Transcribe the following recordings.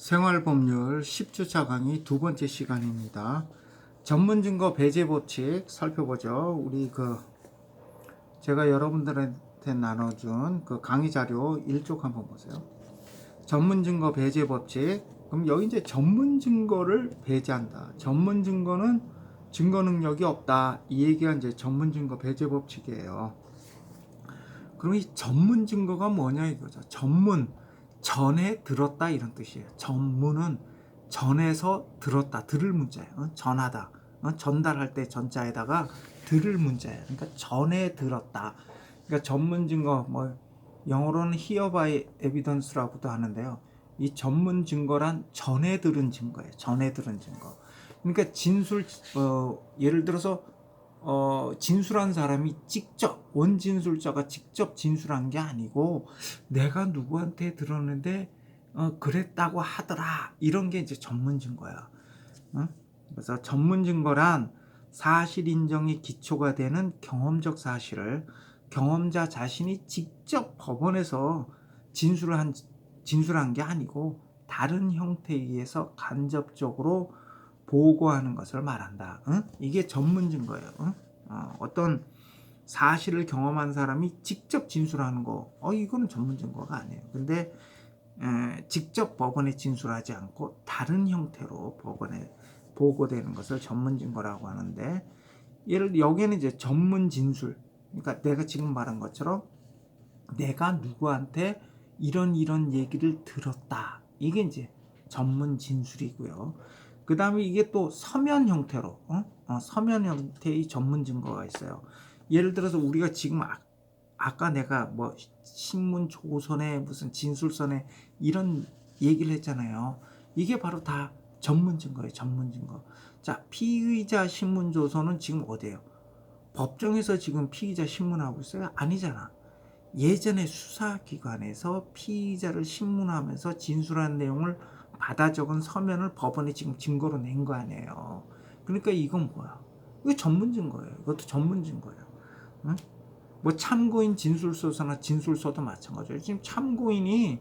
생활법률 10주차 강의 두 번째 시간입니다. 전문증거 배제 법칙 살펴보죠. 제가 여러분들한테 나눠준 그 강의 자료 1쪽 한번 보세요. 전문증거 배제 법칙. 그럼 여기 이제 전문증거를 배제한다. 전문증거는 증거 능력이 없다. 이 얘기가 이제 전문증거 배제 법칙이에요. 그럼 이 전문증거가 뭐냐 이거죠. 전에 들었다 이런 뜻이에요. 전문은 전에서 들었다, 들을 문자예요. 전하다, 전달할 때 전자에다가 들을 문자예요. 그러니까 전에 들었다. 그러니까 전문 증거, 영어로는 hear by evidence라고도 하는데요. 이 전문 증거란 전에 들은 증거예요. 전에 들은 증거. 그러니까 예를 들어서 진술한 사람이 직접, 원진술자가 직접 진술한 게 아니고 내가 누구한테 들었는데 그랬다고 하더라, 이런 게 이제 전문 증거야. 그래서 전문 증거란 사실 인정이 기초가 되는 경험적 사실을 경험자 자신이 직접 법원에서 진술한 게 아니고 다른 형태에 의해서 간접적으로 보고하는 것을 말한다. 이게 전문 증거예요. 어떤 사실을 경험한 사람이 직접 진술하는 거, 이거는 전문 증거가 아니에요. 근데 직접 법원에 진술하지 않고 다른 형태로 법원에 보고되는 것을 전문 증거라고 하는데, 여기에는 이제 전문 진술, 그러니까 내가 지금 말한 것처럼 내가 누구한테 이런 얘기를 들었다, 이게 이제 전문 진술이고요. 그 다음에 이게 또 서면 형태로, 서면 형태의 전문 증거가 있어요. 예를 들어서 우리가 지금 아까 내가 신문 조선에 무슨 진술서에 이런 얘기를 했잖아요. 이게 바로 다 전문 증거예요. 전문 증거. 자, 피의자 신문 조서는 지금 어디예요? 법정에서 지금 피의자 신문하고 있어요? 아니잖아. 예전에 수사기관에서 피의자를 신문하면서 진술한 내용을 받아 적은 서면을 법원에 지금 증거로 낸 거 아니에요. 그러니까 이건 뭐야? 이거 전문 증거예요. 이것도 전문 증거예요. 응? 참고인 진술서나 진술서도 마찬가지예요. 지금 참고인이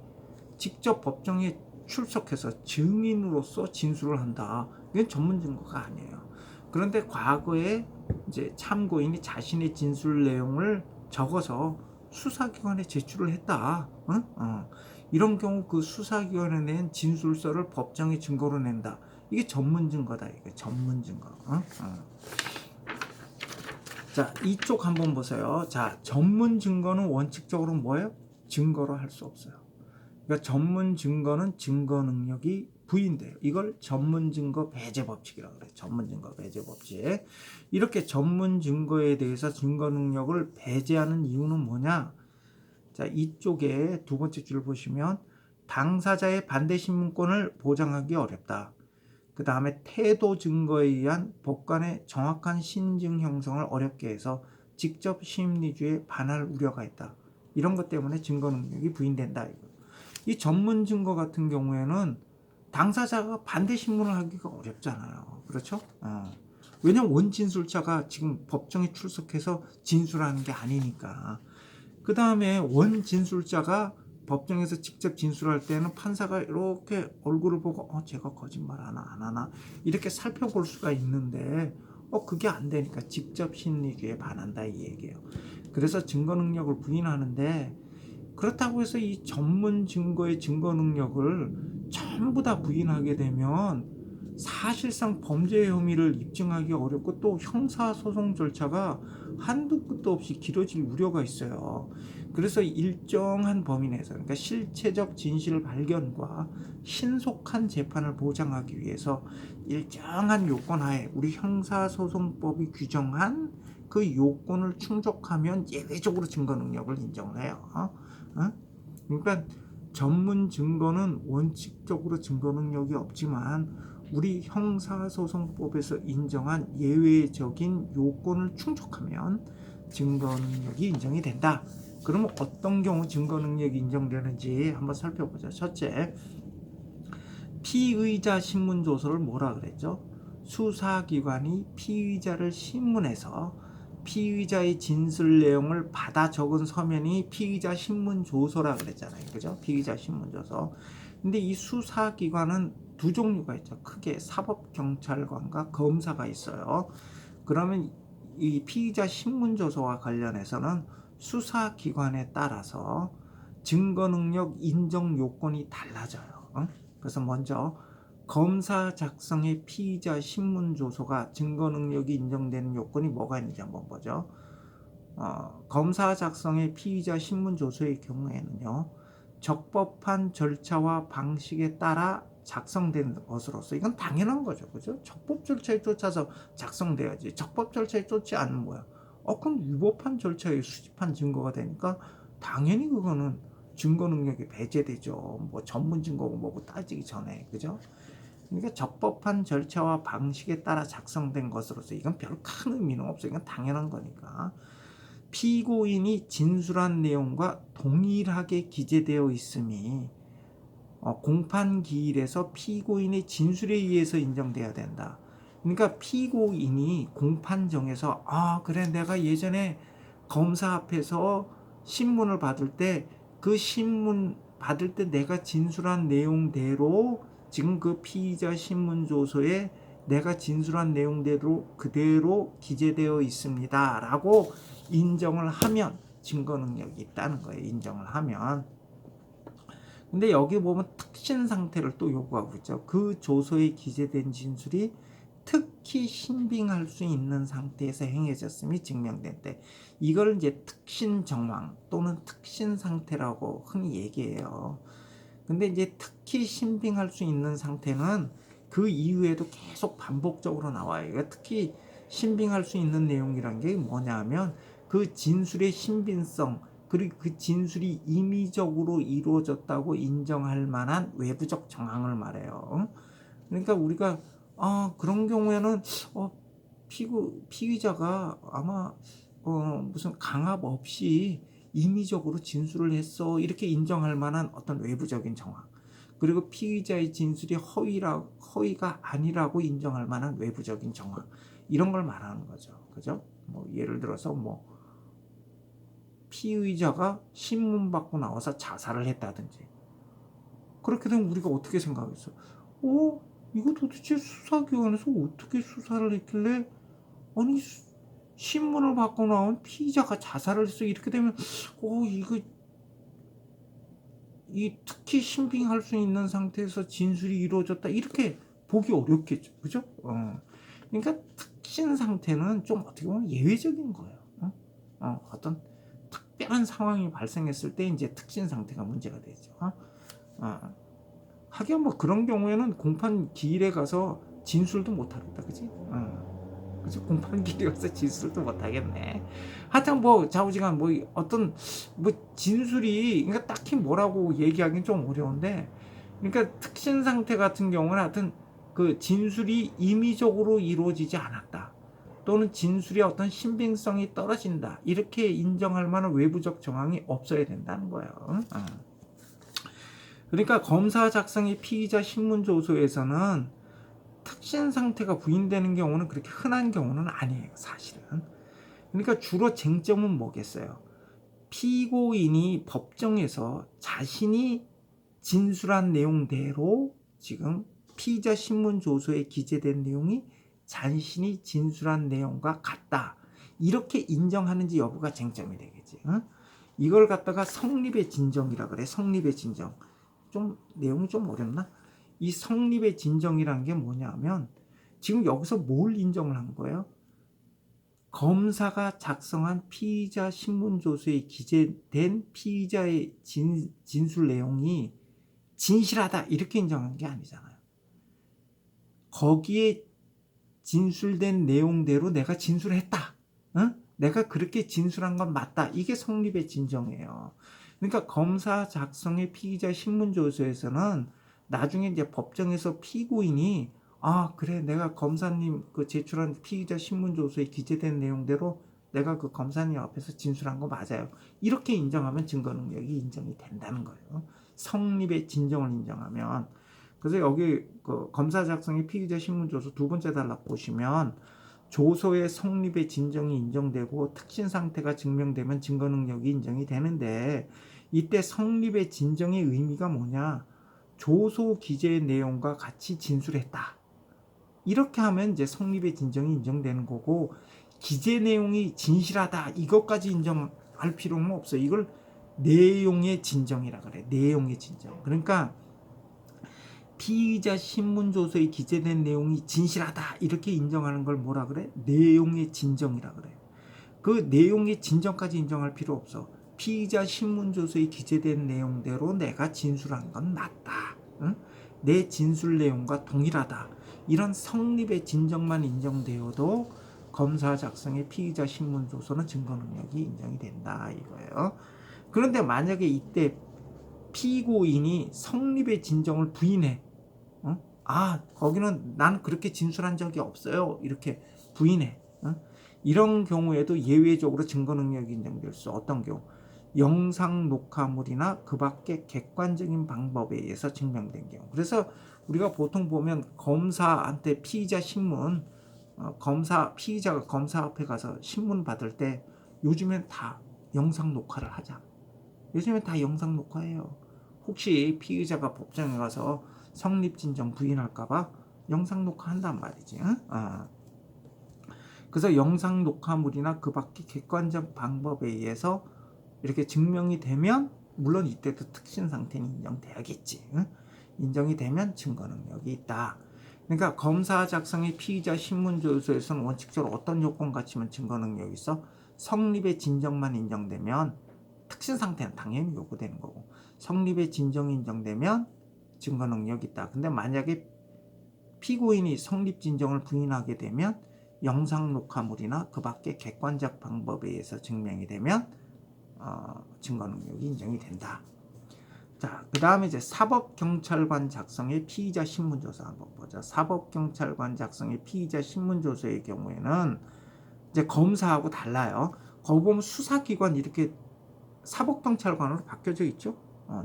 직접 법정에 출석해서 증인으로서 진술을 한다. 이건 전문 증거가 아니에요. 그런데 과거에 이제 참고인이 자신의 진술 내용을 적어서 수사기관에 제출을 했다. 이런 경우 그 수사기관에 낸 진술서를 법정에 증거로 낸다. 이게 전문 증거다. 이게 전문 증거. 자, 이쪽 한번 보세요. 자, 전문 증거는 원칙적으로 뭐예요? 증거로 할 수 없어요. 그러니까 전문 증거는 증거 능력이 부인돼요. 이걸 전문 증거 배제 법칙이라고 그래요. 전문 증거 배제 법칙. 이렇게 전문 증거에 대해서 증거 능력을 배제하는 이유는 뭐냐? 자, 이쪽에 두 번째 줄 보시면 당사자의 반대 신문권을 보장하기 어렵다. 그 다음에 태도 증거에 의한 법관의 정확한 신증 형성을 어렵게 해서 직접 심리주의에 반할 우려가 있다. 이런 것 때문에 증거 능력이 부인된다. 이 전문 증거 같은 경우에는 당사자가 반대 신문을 하기가 어렵잖아요. 그렇죠? 왜냐면 원진술자가 지금 법정에 출석해서 진술하는 게 아니니까. 그 다음에 원진술자가 법정에서 직접 진술할 때는 판사가 이렇게 얼굴을 보고 제가 거짓말 하나 안 하나 이렇게 살펴볼 수가 있는데 그게 안 되니까 직접 심리주의에 반한다, 이 얘기예요. 그래서 증거 능력을 부인하는데, 그렇다고 해서 이 전문 증거의 증거 능력을 전부 다 부인하게 되면 사실상 범죄 혐의를 입증하기 어렵고 또 형사소송 절차가 한두 끝도 없이 길어질 우려가 있어요. 그래서 일정한 범위 내에서, 그러니까 실체적 진실 발견과 신속한 재판을 보장하기 위해서 일정한 요건 하에 우리 형사소송법이 규정한 그 요건을 충족하면 예외적으로 증거 능력을 인정을 해요. 그러니까 전문 증거는 원칙적으로 증거 능력이 없지만 우리 형사소송법에서 인정한 예외적인 요건을 충족하면 증거 능력이 인정이 된다. 그러면 어떤 경우 증거 능력이 인정되는지 한번 살펴보자. 첫째, 피의자 신문 조서를 뭐라 그랬죠? 수사기관이 피의자를 신문해서 피의자의 진술 내용을 받아 적은 서면이 피의자 신문 조서라 그랬잖아요. 그죠? 피의자 신문 조서. 근데 이 수사기관은 두 종류가 있죠. 크게 사법경찰관과 검사가 있어요. 그러면 이 피의자 신문조서와 관련해서는 수사기관에 따라서 증거능력 인정 요건이 달라져요. 그래서 먼저 검사 작성의 피의자 신문조서가 증거능력이 인정되는 요건이 뭐가 있는지 한번 보죠. 검사 작성의 피의자 신문조서의 경우에는요, 적법한 절차와 방식에 따라 작성된 것으로서 이건 당연한 거죠. 그죠? 적법 절차에 쫓아서 작성돼야지. 적법 절차에 쫓지 않으면 뭐야? 그럼 위법한 절차에 수집한 증거가 되니까 당연히 그거는 증거 능력이 배제되죠. 뭐 전문 증거고 뭐고 따지기 전에. 그죠? 그러니까 적법한 절차와 방식에 따라 작성된 것으로서 이건 별 큰 의미는 없어요. 이건 당연한 거니까. 피고인이 진술한 내용과 동일하게 기재되어 있음이 공판기일에서 피고인의 진술에 의해서 인정돼야 된다. 그러니까 피고인이 공판정에서 그래 내가 예전에 검사 앞에서 신문을 받을 때 그 신문 받을 때 내가 진술한 내용대로 지금 그 피의자 신문조서에 내가 진술한 내용대로 그대로 기재되어 있습니다 라고 인정을 하면 증거 능력이 있다는 거예요. 인정을 하면. 근데 여기 보면 특신 상태를 또 요구하고 있죠. 그 조서에 기재된 진술이 특히 신빙할 수 있는 상태에서 행해졌음이 증명된 때, 이걸 이제 특신 정황 또는 특신 상태라고 흔히 얘기해요. 근데 이제 특히 신빙할 수 있는 상태는 그 이후에도 계속 반복적으로 나와요. 그러니까 특히 신빙할 수 있는 내용이란 게 뭐냐 하면 그 진술의 신빙성, 그리고 그 진술이 임의적으로 이루어졌다고 인정할 만한 외부적 정황을 말해요. 그러니까 우리가 그런 경우에는 피의자가 아마 무슨 강압 없이 임의적으로 진술을 했어 이렇게 인정할 만한 어떤 외부적인 정황, 그리고 피의자의 진술이 허위가 아니라고 인정할 만한 외부적인 정황, 이런 걸 말하는 거죠. 그죠? 뭐 예를 들어서 뭐 피의자가 신문 받고 나와서 자살을 했다든지, 그렇게 되면 우리가 어떻게 생각했어? 이거 도대체 수사기관에서 어떻게 수사를 했길래 아니 신문을 받고 나온 피의자가 자살을 했어 이렇게 되면 이거 이 특히 신빙할 수 있는 상태에서 진술이 이루어졌다 이렇게 보기 어렵겠죠. 그죠? 그러니까 특신 상태는 좀 어떻게 보면 예외적인 거예요. 어떤 특별한 상황이 발생했을 때 이제 특신 상태가 문제가 되죠. 하긴 뭐 그런 경우에는 공판 기일에 가서 진술도 못 하겠다. 그지? 그죠? 공판 기일에 가서 진술도 못 하겠네. 하여튼 뭐 좌우지간 뭐 어떤 뭐 진술이 그러니까 딱히 뭐라고 얘기하기는 좀 어려운데, 그러니까 특신 상태 같은 경우는 하여튼 그 진술이 임의적으로 이루어지지 않았다, 또는 진술의 어떤 신빙성이 떨어진다 이렇게 인정할 만한 외부적 정황이 없어야 된다는 거예요. 그러니까 검사 작성의 피의자 신문조서에서는 특신 상태가 부인되는 경우는 그렇게 흔한 경우는 아니에요, 사실은. 그러니까 주로 쟁점은 뭐겠어요? 피고인이 법정에서 자신이 진술한 내용대로 지금 피의자 신문조서에 기재된 내용이 자신이 진술한 내용과 같다, 이렇게 인정하는지 여부가 쟁점이 되겠지. 이걸 갖다가 성립의 진정이라 그래. 성립의 진정. 내용이 좀 어렵나? 이 성립의 진정이라는 게 뭐냐면 지금 여기서 뭘 인정을 한 거예요? 검사가 작성한 피의자 신문조서에 기재된 피의자의 진술 내용이 진실하다 이렇게 인정한 게 아니잖아요. 거기에 진술된 내용대로 내가 진술했다. 내가 그렇게 진술한 건 맞다. 이게 성립의 진정이에요. 그러니까 검사 작성의 피의자 신문조서에서는 나중에 이제 법정에서 피고인이 그래 내가 검사님 그 제출한 피의자 신문조서에 기재된 내용대로 내가 그 검사님 앞에서 진술한 거 맞아요, 이렇게 인정하면 증거 능력이 인정이 된다는 거예요. 성립의 진정을 인정하면. 그래서 여기 그 검사 작성의 피의자 신문조서 두 번째 단락 보시면 조서의 성립의 진정이 인정되고 특신 상태가 증명되면 증거 능력이 인정이 되는데, 이때 성립의 진정의 의미가 뭐냐? 조소 기재 내용과 같이 진술했다. 이렇게 하면 이제 성립의 진정이 인정되는 거고, 기재 내용이 진실하다 이것까지 인정할 필요는 없어요. 이걸 내용의 진정이라 그래. 내용의 진정. 그러니까 피의자 신문조서에 기재된 내용이 진실하다 이렇게 인정하는 걸 뭐라 그래? 내용의 진정이라 그래. 그 내용의 진정까지 인정할 필요 없어. 피의자 신문조서에 기재된 내용대로 내가 진술한 건 맞다. 응? 내 진술 내용과 동일하다. 이런 성립의 진정만 인정되어도 검사 작성의 피의자 신문조서는 증거 능력이 인정이 된다 이거예요. 그런데 만약에 이때 피고인이 성립의 진정을 부인해. 거기는 난 그렇게 진술한 적이 없어요. 이렇게 부인해. 이런 경우에도 예외적으로 증거 능력이 인정될 수. 어떤 경우? 영상 녹화물이나 그 밖의 객관적인 방법에 의해서 증명된 경우. 그래서 우리가 보통 보면 검사한테 피의자 신문, 피의자가 검사 앞에 가서 신문 받을 때 요즘엔 다 영상 녹화를 하잖아. 요즘엔 다 영상 녹화해요. 혹시 피의자가 법정에 가서 성립진정 부인할까봐 영상 녹화한단 말이지. 그래서 영상 녹화물이나 그 밖의 객관적 방법에 의해서 이렇게 증명이 되면, 물론 이때도 특신 상태는 인정돼야겠지. 인정이 되면 증거 능력이 있다. 그러니까 검사 작성의 피의자 신문조서에서는 원칙적으로 어떤 요건 갖추면 증거 능력이 있어? 성립의 진정만 인정되면, 특신 상태는 당연히 요구되는 거고, 성립의 진정이 인정되면 증거 능력이 있다. 근데 만약에 피고인이 성립 진정을 부인하게 되면 영상 녹화물이나 그 밖의 객관적 방법에 의해서 증명이 되면 증거 능력이 인정이 된다. 자, 그 다음에 이제 사법경찰관 작성의 피의자 신문조서 한번 보자. 사법경찰관 작성의 피의자 신문조서의 경우에는 이제 검사하고 달라요. 거기 보면 수사기관 이렇게 사법경찰관으로 바뀌어져 있죠.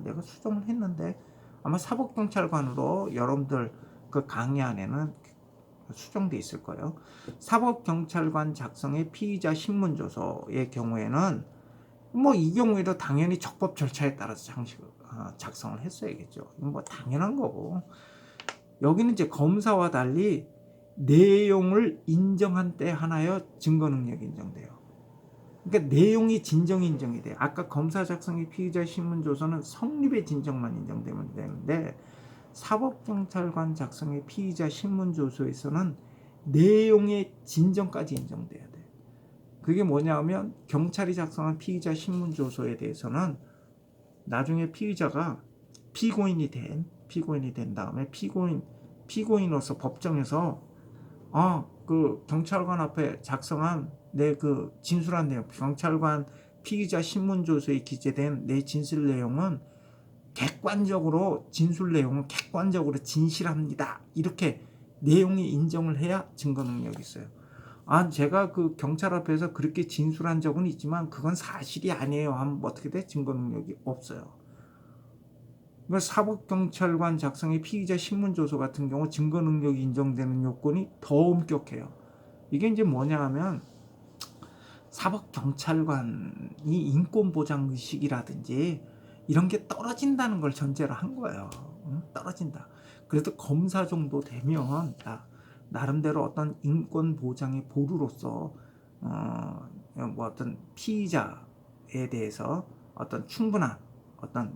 내가 수정을 했는데 아마 사법경찰관으로 여러분들 그 강의 안에는 수정돼 있을 거예요. 사법경찰관 작성의 피의자 신문조서의 경우에는 뭐 이 경우에도 당연히 적법 절차에 따라서 작성을 했어야겠죠. 이건 뭐 당연한 거고, 여기는 이제 검사와 달리 내용을 인정한 때 하나여 증거 능력이 인정돼요. 그러니까 내용이 진정이 인정이 돼요. 아까 검사 작성의 피의자 신문조서는 성립의 진정만 인정되면 되는데, 사법경찰관 작성의 피의자 신문조서에서는 내용의 진정까지 인정돼야 돼. 그게 뭐냐면 경찰이 작성한 피의자 신문조서에 대해서는 나중에 피의자가 피고인이 된 다음에 피고인으로서 법정에서 그 경찰관 앞에 작성한 내 그 진술한 내용, 경찰관 피의자 신문조서에 기재된 내 진술 내용은 객관적으로 진술 내용은 객관적으로 진실합니다. 이렇게 내용이 인정을 해야 증거 능력이 있어요. 제가 그 경찰 앞에서 그렇게 진술한 적은 있지만 그건 사실이 아니에요 하면 어떻게 돼? 증거 능력이 없어요. 그러니까 사법경찰관 작성의 피의자 신문조서 같은 경우 증거 능력이 인정되는 요건이 더 엄격해요. 이게 이제 뭐냐 하면 사법경찰관이 인권보장의식이라든지 이런 게 떨어진다는 걸 전제로 한 거예요. 떨어진다. 그래도 검사 정도 되면 나름대로 어떤 인권보장의 보루로서 뭐 어떤 피의자에 대해서 어떤 충분한 어떤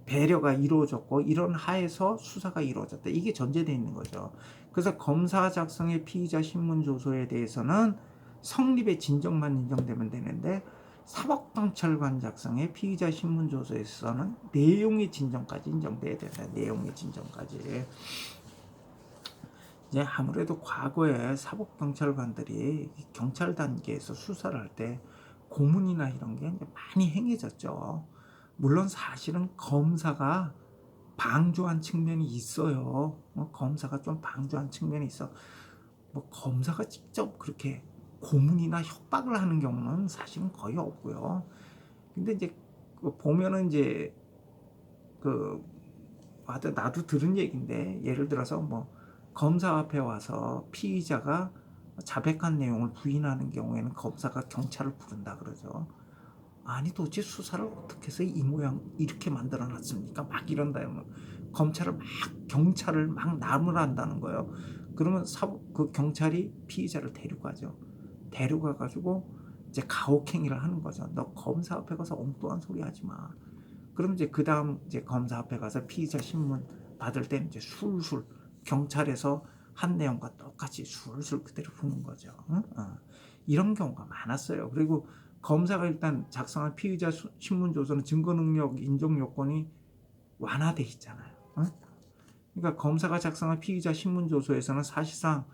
배려가 이루어졌고 이런 하에서 수사가 이루어졌다. 이게 전제되어 있는 거죠. 그래서 검사 작성의 피의자 신문조서에 대해서는 성립의 진정만 인정되면 되는데, 사법경찰관 작성의 피의자 신문조서에서는 내용의 진정까지 인정돼야 된다. 내용의 진정까지. 이제 아무래도 과거에 사법경찰관들이 경찰 단계에서 수사를 할 때 고문이나 이런 게 많이 행해졌죠. 물론 사실은 검사가 방조한 측면이 있어요. 검사가 좀 방조한 측면이 있어. 뭐 검사가 직접 그렇게 고문이나 협박을 하는 경우는 사실은 거의 없고요. 근데 이제 보면은 이제 나도 들은 얘기인데, 예를 들어서 뭐 검사 앞에 와서 피의자가 자백한 내용을 부인하는 경우에는 검사가 경찰을 부른다 그러죠. 아니 도대체 수사를 어떻게 해서 이 모양 이렇게 만들어 놨습니까? 막 이런다 면 검찰을 막 경찰을 막 나무란다는 거예요. 그러면 그 경찰이 피의자를 데려가죠. 데려가 가지고 이제 가혹행위를 하는 거죠. 너 검사 앞에 가서 엉뚱한 소리 하지 마. 그럼 이제 그다음 이제 검사 앞에 가서 피의자 신문 받을 때는 이제 술술 경찰에서 한 내용과 똑같이 술술 그대로 푸는 거죠. 응? 이런 경우가 많았어요. 그리고 검사가 일단 작성한 피의자 신문 조서는 증거 능력 인정 요건이 완화돼 있잖아요. 응? 그러니까 검사가 작성한 피의자 신문 조서에서는 사실상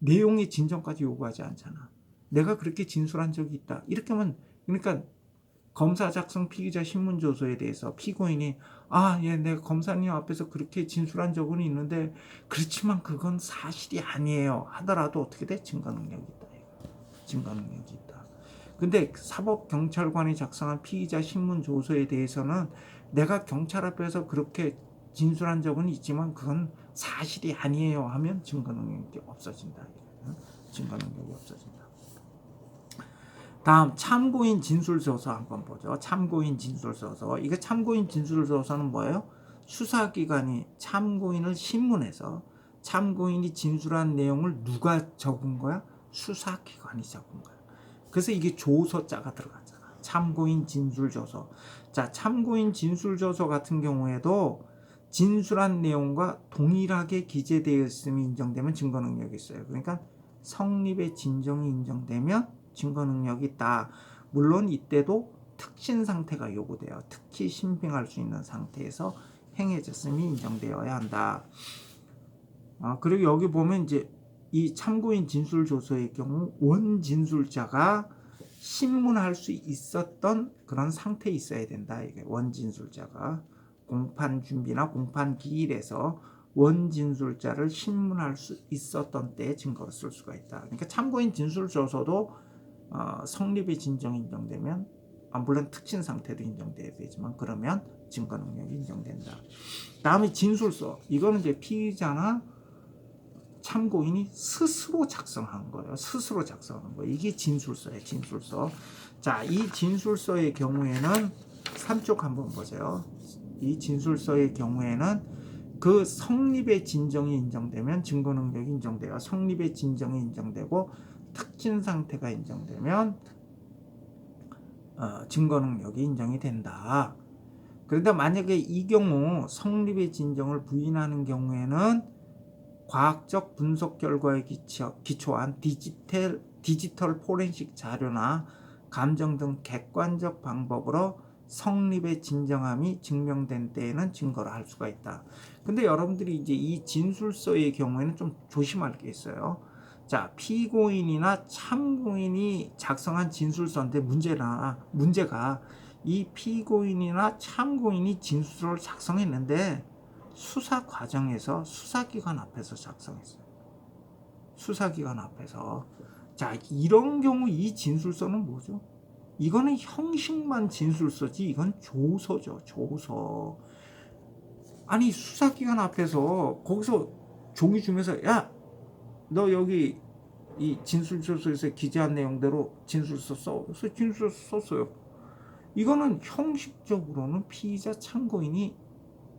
내용의 진정까지 요구하지 않잖아. 내가 그렇게 진술한 적이 있다. 이렇게 하면 그러니까 검사 작성 피의자 신문 조서에 대해서 피고인이 예, 내가 검사님 앞에서 그렇게 진술한 적은 있는데 그렇지만 그건 사실이 아니에요 하더라도 어떻게 돼? 증거 능력이 있다. 증거 능력이 있다. 근데 사법경찰관이 작성한 피의자 신문 조서에 대해서는 내가 경찰 앞에서 그렇게 진술한 적은 있지만 그건 사실이 아니에요 하면 증거 능력이 없어진다. 증거 능력이 없어진다. 다음 참고인 진술조서 한번 보죠. 참고인 진술조서. 이게 참고인 진술조서는 뭐예요? 수사기관이 참고인을 신문해서 참고인이 진술한 내용을 누가 적은 거야? 수사기관이 적은 거야. 그래서 이게 조서자가 들어갔잖아. 참고인 진술조서. 자, 참고인 진술조서 같은 경우에도 진술한 내용과 동일하게 기재되어 있음이 인정되면 증거 능력이 있어요. 그러니까 성립의 진정이 인정되면 증거 능력이 있다. 물론 이때도 특신 상태가 요구돼요. 특히 신빙할 수 있는 상태에서 행해졌음이 인정되어야 한다. 그리고 여기 보면 이제 이 참고인 진술 조서의 경우 원진술자가 신문할 수 있었던 그런 상태에 있어야 된다. 이게 원진술자가 공판 준비나 공판 기일에서 원진술자를 신문할 수 있었던 때에 증거로 쓸 수가 있다. 그러니까 참고인 진술 조서도 성립의 진정이 인정되면 물론 특신 상태도 인정돼야 되지만 그러면 증거 능력이 인정된다. 다음에 진술서. 이거는 이제 피의자나 참고인이 스스로 작성한 거예요. 스스로 작성한 거예요. 이게 진술서예요. 진술서. 자, 이 진술서의 경우에는 3쪽 한번 보세요. 이 진술서의 경우에는 그 성립의 진정이 인정되면 증거 능력이 인정돼요. 성립의 진정이 인정되고 특진 상태가 인정되면 증거 능력이 인정이 된다. 그런데 만약에 이 경우 성립의 진정을 부인하는 경우에는 과학적 분석 결과에 기초한 디지털 포렌식 자료나 감정 등 객관적 방법으로 성립의 진정함이 증명된 때에는 증거를 할 수가 있다. 근데 여러분들이 이제 이 진술서의 경우에는 좀 조심할 게 있어요. 자, 피고인이나 참고인이 작성한 진술서인데 문제가 이 피고인이나 참고인이 진술서를 작성했는데 수사 과정에서 수사기관 앞에서 작성했어요. 수사기관 앞에서. 자, 이런 경우 이 진술서는 뭐죠? 이거는 형식만 진술서지 이건 조서죠. 조서. 아니 수사기관 앞에서 거기서 종이 주면서 야, 너 여기 이 진술조서에서 기재한 내용대로 진술서 써. 그래서 진술서 썼어요. 이거는 형식적으로는 피의자 참고인이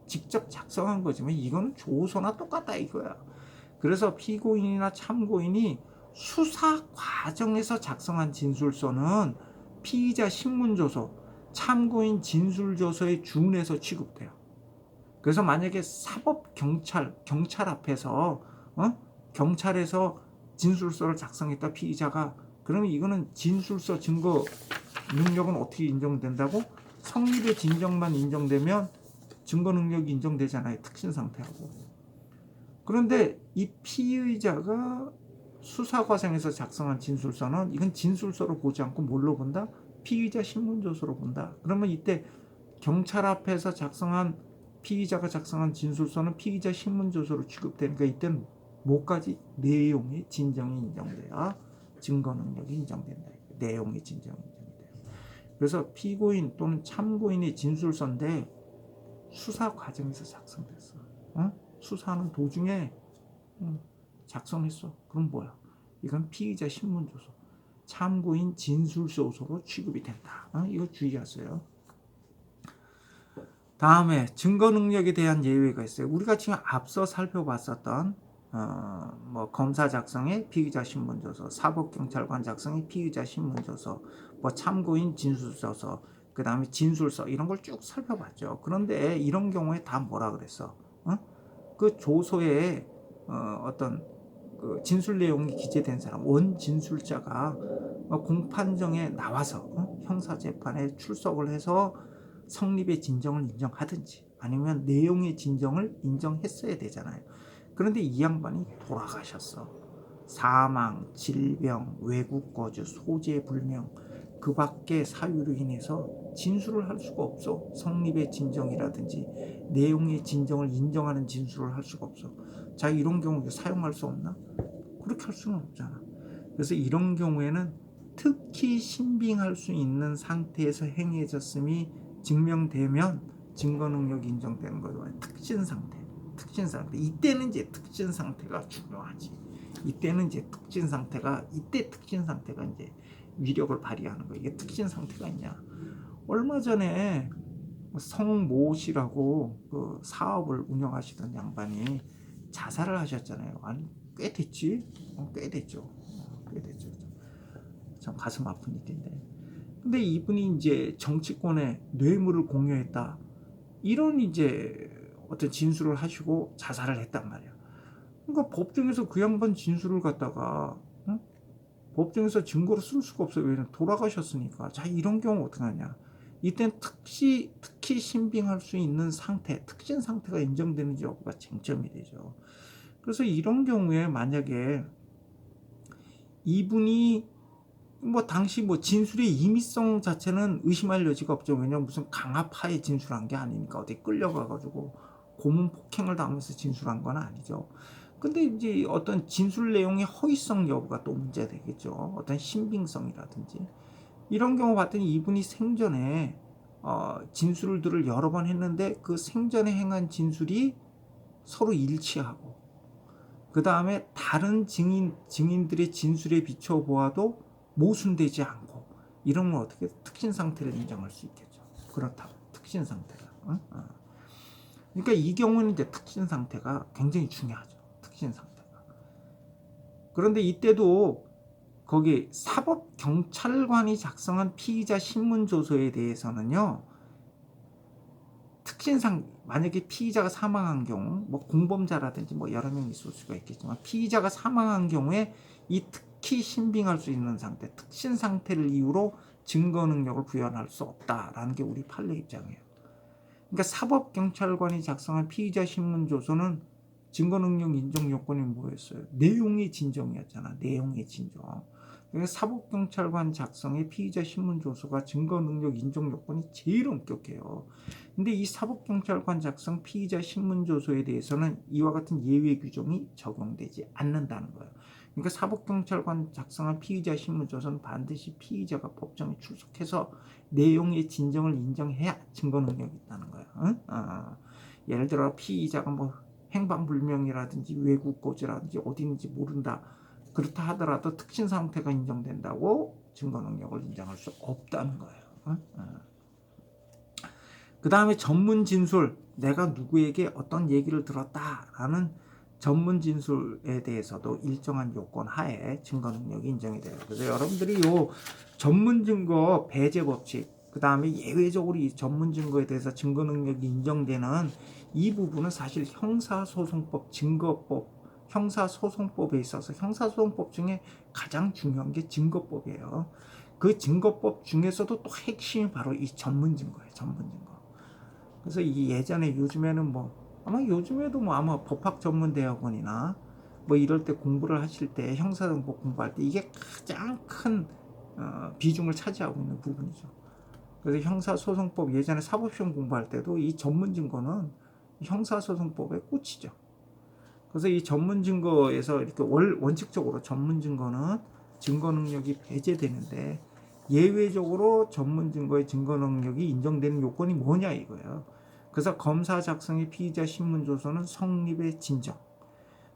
직접 작성한 거지만 이거는 조서나 똑같다 이거야. 그래서 피고인이나 참고인이 수사 과정에서 작성한 진술서는 피의자 신문조서, 참고인 진술조서에 준해서 취급돼요. 그래서 만약에 경찰 앞에서 경찰에서 진술서를 작성했다 피의자가 그러면 이거는 진술서 증거 능력은 어떻게 인정된다고? 성립의 진정만 인정되면 증거 능력이 인정되잖아요. 특신 상태하고. 그런데 이 피의자가 수사 과정에서 작성한 진술서는 이건 진술서로 보지 않고 뭘로 본다? 피의자 신문조서로 본다. 그러면 이때 경찰 앞에서 피의자가 작성한 진술서는 피의자 신문조서로 취급되니까 이때는 뭐까지? 내용의 진정이 인정돼야 증거 능력이 인정된다. 내용의 진정이 인정돼요. 그래서 피고인 또는 참고인의 진술서인데 수사 과정에서 작성됐어. 수사하는 도중에 작성했어. 그럼 뭐야? 이건 피의자 신문조서. 참고인 진술소서로 취급이 된다. 이거 주의하세요. 다음에 증거 능력에 대한 예외가 있어요. 우리가 지금 앞서 살펴봤었던 뭐 검사 작성의 피의자 신문조서, 사법경찰관 작성의 피의자 신문조서, 뭐 참고인 진술서서, 그 다음에 진술서 이런 걸 쭉 살펴봤죠. 그런데 이런 경우에 다 뭐라 그랬어? 그 조서에 어떤 그 진술 내용이 기재된 사람, 원 진술자가 공판정에 나와서 형사재판에 출석을 해서 성립의 진정을 인정하든지 아니면 내용의 진정을 인정했어야 되잖아요. 그런데 이 양반이 돌아가셨어. 사망, 질병, 외국 거주, 소재 불명 그 밖의 사유로 인해서 진술을 할 수가 없어. 성립의 진정이라든지 내용의 진정을 인정하는 진술을 할 수가 없어. 자, 이런 경우 사용할 수 없나? 그렇게 할 수는 없잖아. 그래서 이런 경우에는 특히 신빙할 수 있는 상태에서 행해졌음이 증명되면 증거 능력이 인정되는 거예요. 특신 상태. 이때는 이제 특신 상태가 중요하지. 이때 특신 상태가 이제 위력을 발휘하는 거예요. 이게 특신 상태가 있냐? 얼마 전에 성모 씨라고 그 사업을 운영하시던 양반이 자살을 하셨잖아요. 아니, 꽤 됐지? 꽤 됐죠. 참 가슴 아픈 일인데. 근데 이분이 이제 정치권에 뇌물을 공여했다. 이런 이제 어떤 진술을 하시고 자살을 했단 말이야. 그러니까 법정에서 그 양반 진술을 갖다가 법정에서 증거로 쓸 수가 없어요. 왜냐면 돌아가셨으니까. 자, 이런 경우 어떻게 하냐? 이땐 특히 신빙할 수 있는 상태, 특신 상태가 인정되는지 여부가 쟁점이 되죠. 그래서 이런 경우에 만약에 이분이 뭐 당시 뭐 진술의 임의성 자체는 의심할 여지가 없죠. 왜냐면 무슨 강압하에 진술한 게 아니니까 어디 끌려가가지고 고문 폭행을 당하면서 진술한 건 아니죠. 근데 이제 어떤 진술 내용의 허위성 여부가 또 문제되겠죠. 어떤 신빙성이라든지 이런 경우 봤더니 이분이 생전에 진술들을 여러 번 했는데 그 생전에 행한 진술이 서로 일치하고 그 다음에 다른 증인들의 진술에 비춰 보아도 모순되지 않고 이러면 어떻게 특신 상태를 인정할 수 있겠죠. 그렇다고 특신 상태가. 그러니까 이 경우는 이제 특신 상태가 굉장히 중요하죠. 특신 상태가. 그런데 이때도 거기 사법경찰관이 작성한 피의자 신문조서에 대해서는요. 특신상 만약에 피의자가 사망한 경우 뭐 공범자라든지 뭐 여러 명이 있을 수가 있겠지만 피의자가 사망한 경우에 이 특히 신빙할 수 있는 상태, 특신 상태를 이유로 증거 능력을 부여할 수 없다라는 게 우리 판례 입장이에요. 그러니까 사법경찰관이 작성한 피의자 신문조서는 증거 능력 인정 요건이 뭐였어요? 내용의 진정이었잖아. 내용의 진정. 그러니까 사법경찰관 작성의 피의자 신문조서가 증거 능력 인정 요건이 제일 엄격해요. 근데 이 사법경찰관 작성 피의자 신문조서에 대해서는 이와 같은 예외 규정이 적용되지 않는다는 거예요. 그러니까 사법경찰관 작성한 피의자 신문조서는 반드시 피의자가 법정에 출석해서 내용의 진정을 인정해야 증거 능력이 있다는 거예요. 예를 들어 피의자가 뭐 행방불명이라든지 외국 거주라든지 어디 있는지 모른다. 그렇다 하더라도 특신 상태가 인정된다고 증거 능력을 인정할 수 없다는 거예요. 그 다음에 전문 진술, 내가 누구에게 어떤 얘기를 들었다라는 전문 진술에 대해서도 일정한 요건 하에 증거 능력이 인정이 돼요. 그래서 여러분들이 요 전문 증거 배제 법칙, 그 다음에 예외적으로 이 전문 증거에 대해서 증거 능력이 인정되는 이 부분은 사실 형사소송법, 증거법, 형사소송법에 있어서 형사소송법 중에 가장 중요한 게 증거법이에요. 그 증거법 중에서도 또 핵심이 바로 이 전문 증거예요. 전문 증거. 그래서 이 예전에 요즘에는 뭐 아마 요즘에도 뭐 아마 법학전문대학원이나 뭐 이럴 때 공부를 하실 때 형사소송법 공부할 때 이게 가장 큰 비중을 차지하고 있는 부분이죠. 그래서 형사소송법 예전에 사법시험 공부할 때도 이 전문 증거는 형사소송법의 꽃이죠. 그래서 이 전문 증거에서 이렇게 원칙적으로 전문 증거는 증거 능력이 배제되는데 예외적으로 전문 증거의 증거 능력이 인정되는 요건이 뭐냐 이거예요. 그래서 검사 작성의 피의자 신문조서는 성립의 진정,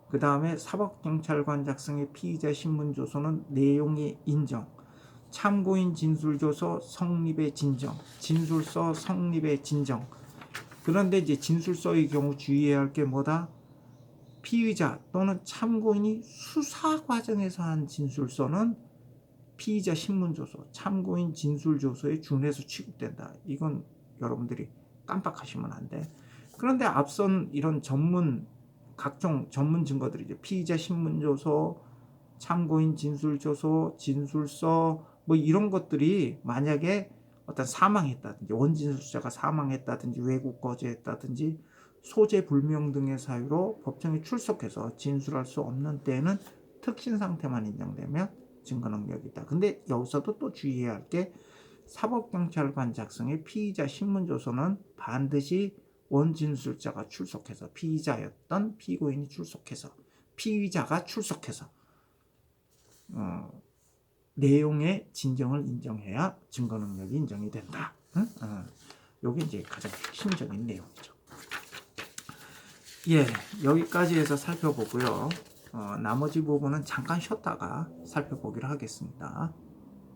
그 다음에 사법경찰관 작성의 피의자 신문조서는 내용의 인정, 참고인 진술조서 성립의 진정, 진술서 성립의 진정. 그런데 이제 진술서의 경우 주의해야 할 게 뭐다? 피의자 또는 참고인이 수사 과정에서 한 진술서는 피의자 신문조서, 참고인 진술조서에 준해서 취급된다. 이건 여러분들이 깜빡하시면 안 돼. 그런데 앞선 이런 각종 전문 증거들이 이제 피의자 신문조서, 참고인 진술조서, 진술서 뭐 이런 것들이 만약에 어떤 사망했다든지 원진술자가 사망했다든지 왜곡 거제했다든지 소재 불명 등의 사유로 법정에 출석해서 진술할 수 없는 때에는 특신 상태만 인정되면 증거 능력이 있다. 근데 여기서도 또 주의해야 할 게 사법경찰관 작성의 피의자 신문조서는 반드시 원진술자가 출석해서 피의자였던 피고인이 출석해서 피의자가 출석해서 내용의 진정을 인정해야 증거 능력이 인정이 된다. 응? 요게 이제 가장 핵심적인 내용이죠. 예, 여기까지 해서 살펴보고요. 나머지 부분은 잠깐 쉬었다가 살펴보기로 하겠습니다.